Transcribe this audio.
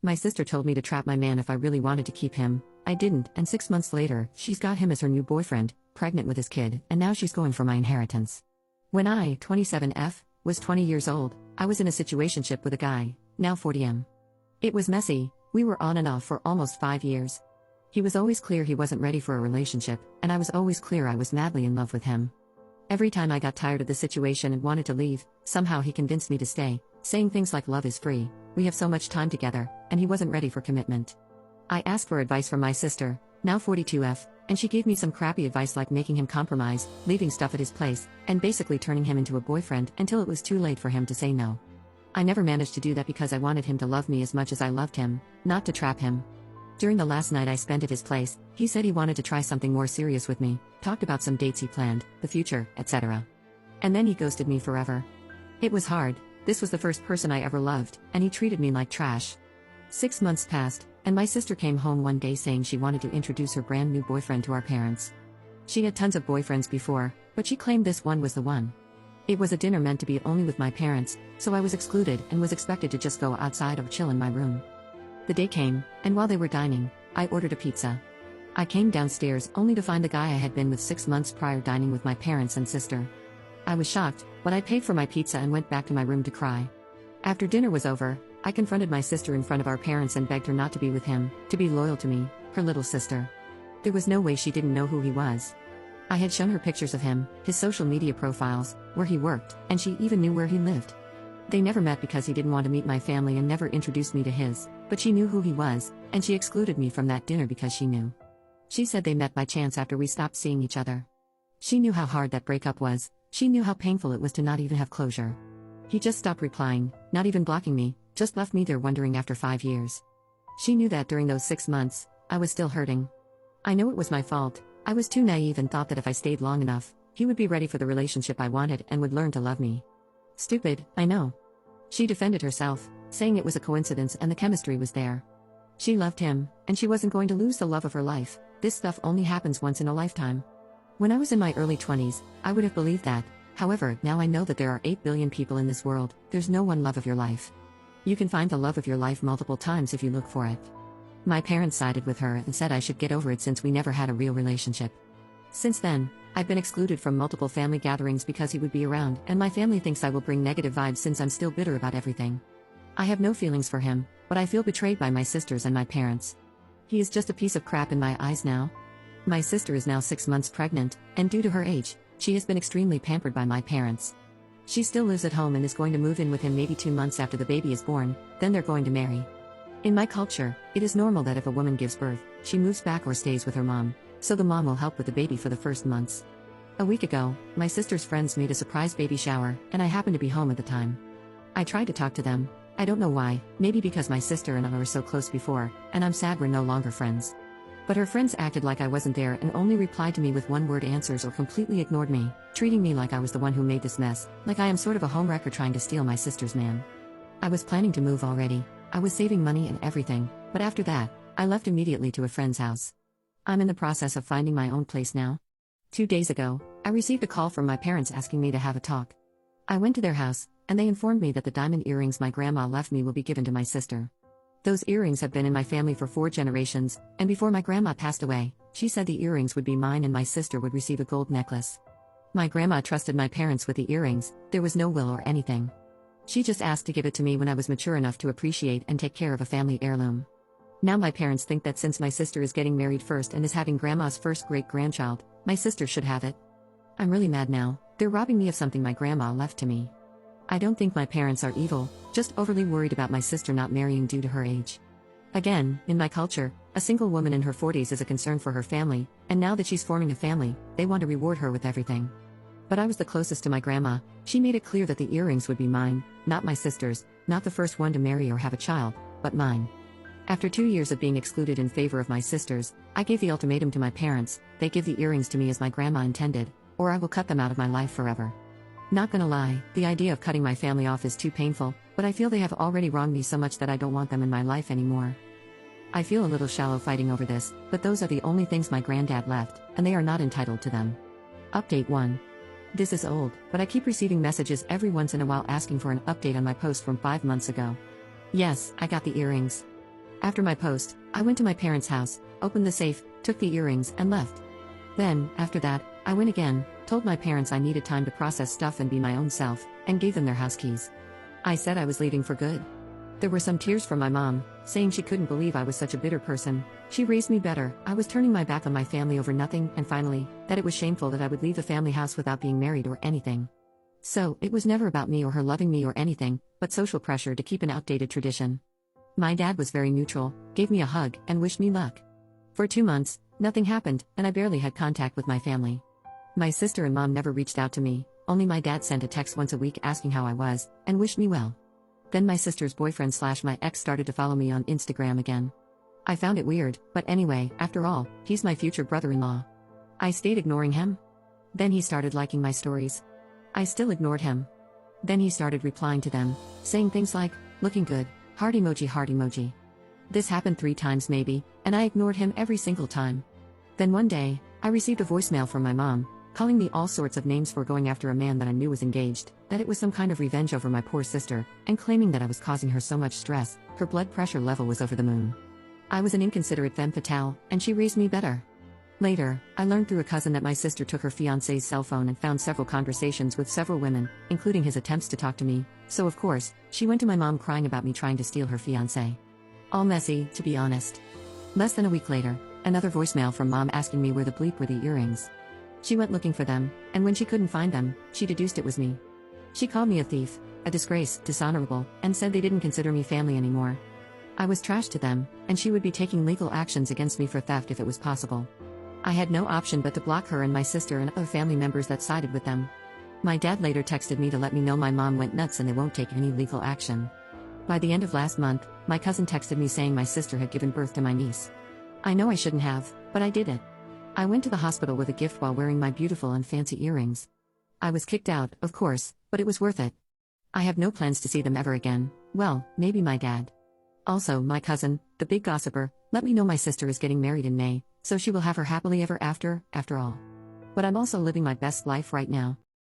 My sister told me to trap my man if I really wanted to keep him. I didn't, and 6 months later, she's got him as her new boyfriend, pregnant with his kid, and now she's going for my inheritance. When I, 27F, was 20 years old, I was in a situationship with a guy, now 40M. It was messy, we were on and off for almost 5 years. He was always clear he wasn't ready for a relationship, and I was always clear I was madly in love with him. Every time I got tired of the situation and wanted to leave, somehow he convinced me to stay, saying things like love is free, we have so much time together, and he wasn't ready for commitment. I asked for advice from my sister, now 42F, and she gave me some crappy advice like making him compromise, leaving stuff at his place, and basically turning him into a boyfriend until it was too late for him to say no. I never managed to do that because I wanted him to love me as much as I loved him, not to trap him. During the last night I spent at his place, he said he wanted to try something more serious with me, talked about some dates he planned, the future, etc. And then he ghosted me forever. It was hard, this was the first person I ever loved, and he treated me like trash. 6 months passed, and my sister came home one day saying she wanted to introduce her brand new boyfriend to our parents. She had tons of boyfriends before, but she claimed this one was the one. It was a dinner meant to be only with my parents, so I was excluded and was expected to just go outside or chill in my room. The day came, and while they were dining, I ordered a pizza. I came downstairs only to find the guy I had been with 6 months prior dining with my parents and sister. I was shocked, but I paid for my pizza and went back to my room to cry. After dinner was over, I confronted my sister in front of our parents and begged her not to be with him, to be loyal to me, her little sister. There was no way she didn't know who he was. I had shown her pictures of him, his social media profiles, where he worked, and she even knew where he lived. They never met because he didn't want to meet my family and never introduced me to his, but she knew who he was, and she excluded me from that dinner because she knew. She said they met by chance after we stopped seeing each other. She knew how hard that breakup was, she knew how painful it was to not even have closure. He just stopped replying, not even blocking me, just left me there wondering after 5 years. She knew that during those 6 months, I was still hurting. I know it was my fault, I was too naive and thought that if I stayed long enough, he would be ready for the relationship I wanted and would learn to love me. Stupid, I know. She defended herself, saying it was a coincidence and the chemistry was there. She loved him, and she wasn't going to lose the love of her life. This stuff only happens once in a lifetime. When I was in my early 20s, I would have believed that. However, now I know that there are 8 billion people in this world, there's no one love of your life. You can find the love of your life multiple times if you look for it. My parents sided with her and said I should get over it since we never had a real relationship. Since then, I've been excluded from multiple family gatherings because he would be around, and my family thinks I will bring negative vibes since I'm still bitter about everything. I have no feelings for him, but I feel betrayed by my sisters and my parents. He is just a piece of crap in my eyes now. My sister is now 6 months pregnant, and due to her age, she has been extremely pampered by my parents. She still lives at home and is going to move in with him maybe 2 months after the baby is born, then they're going to marry. In my culture, it is normal that if a woman gives birth, she moves back or stays with her mom, so the mom will help with the baby for the first months. A week ago, my sister's friends made a surprise baby shower, and I happened to be home at the time. I tried to talk to them, I don't know why, maybe because my sister and I were so close before, and I'm sad we're no longer friends. But her friends acted like I wasn't there and only replied to me with one-word answers or completely ignored me, treating me like I was the one who made this mess, like I am sort of a homewrecker trying to steal my sister's man. I was planning to move already, I was saving money and everything, but after that, I left immediately to a friend's house. I'm in the process of finding my own place now. 2 days ago, I received a call from my parents asking me to have a talk. I went to their house, and they informed me that the diamond earrings my grandma left me will be given to my sister. Those earrings have been in my family for 4 generations, and before my grandma passed away, she said the earrings would be mine and my sister would receive a gold necklace. My grandma trusted my parents with the earrings, there was no will or anything. She just asked to give it to me when I was mature enough to appreciate and take care of a family heirloom. Now my parents think that since my sister is getting married first and is having grandma's first great-grandchild, my sister should have it. I'm really mad now, they're robbing me of something my grandma left to me. I don't think my parents are evil, just overly worried about my sister not marrying due to her age. Again, in my culture, a single woman in her 40s is a concern for her family, and now that she's forming a family, they want to reward her with everything. But I was the closest to my grandma, she made it clear that the earrings would be mine, not my sister's, not the first one to marry or have a child, but mine. After 2 years of being excluded in favor of my sisters, I gave the ultimatum to my parents, they give the earrings to me as my grandma intended, or I will cut them out of my life forever. Not gonna lie, the idea of cutting my family off is too painful, but I feel they have already wronged me so much that I don't want them in my life anymore. I feel a little shallow fighting over this, but those are the only things my granddad left, and they are not entitled to them. Update 1. This is old, but I keep receiving messages every once in a while asking for an update on my post from 5 months ago. Yes, I got the earrings. After my post, I went to my parents' house, opened the safe, took the earrings, and left. Then, after that, I went again, told my parents I needed time to process stuff and be my own self, and gave them their house keys. I said I was leaving for good. There were some tears from my mom, saying she couldn't believe I was such a bitter person. She raised me better, I was turning my back on my family over nothing, and finally, that it was shameful that I would leave the family house without being married or anything. So, it was never about me or her loving me or anything, but social pressure to keep an outdated tradition. My dad was very neutral, gave me a hug, and wished me luck. For 2 months, nothing happened, and I barely had contact with my family. My sister and mom never reached out to me, only my dad sent a text once a week asking how I was, and wished me well. Then my sister's boyfriend/my ex started to follow me on Instagram again. I found it weird, but anyway, after all, he's my future brother-in-law. I stayed ignoring him. Then he started liking my stories. I still ignored him. Then he started replying to them, saying things like, "Looking good, heart emoji, heart emoji." This happened 3 times maybe, and I ignored him every single time. Then one day, I received a voicemail from my mom, calling me all sorts of names for going after a man that I knew was engaged, that it was some kind of revenge over my poor sister, and claiming that I was causing her so much stress, her blood pressure level was over the moon. I was an inconsiderate femme fatale, and she raised me better. Later, I learned through a cousin that my sister took her fiancé's cell phone and found several conversations with several women, including his attempts to talk to me, so of course, she went to my mom crying about me trying to steal her fiancé. All messy, to be honest. Less than a week later, another voicemail from mom asking me where the bleep were the earrings. She went looking for them, and when she couldn't find them, she deduced it was me. She called me a thief, a disgrace, dishonorable, and said they didn't consider me family anymore. I was trash to them, and she would be taking legal actions against me for theft if it was possible. I had no option but to block her and my sister and other family members that sided with them. My dad later texted me to let me know my mom went nuts and they won't take any legal action. By the end of last month, my cousin texted me saying my sister had given birth to my niece. I know I shouldn't have, but I did it. I went to the hospital with a gift while wearing my beautiful and fancy earrings. I was kicked out, of course, but it was worth it. I have no plans to see them ever again, well, maybe my dad. Also, my cousin, the big gossiper, let me know my sister is getting married in May, so she will have her happily ever after all. But I'm also living my best life right now.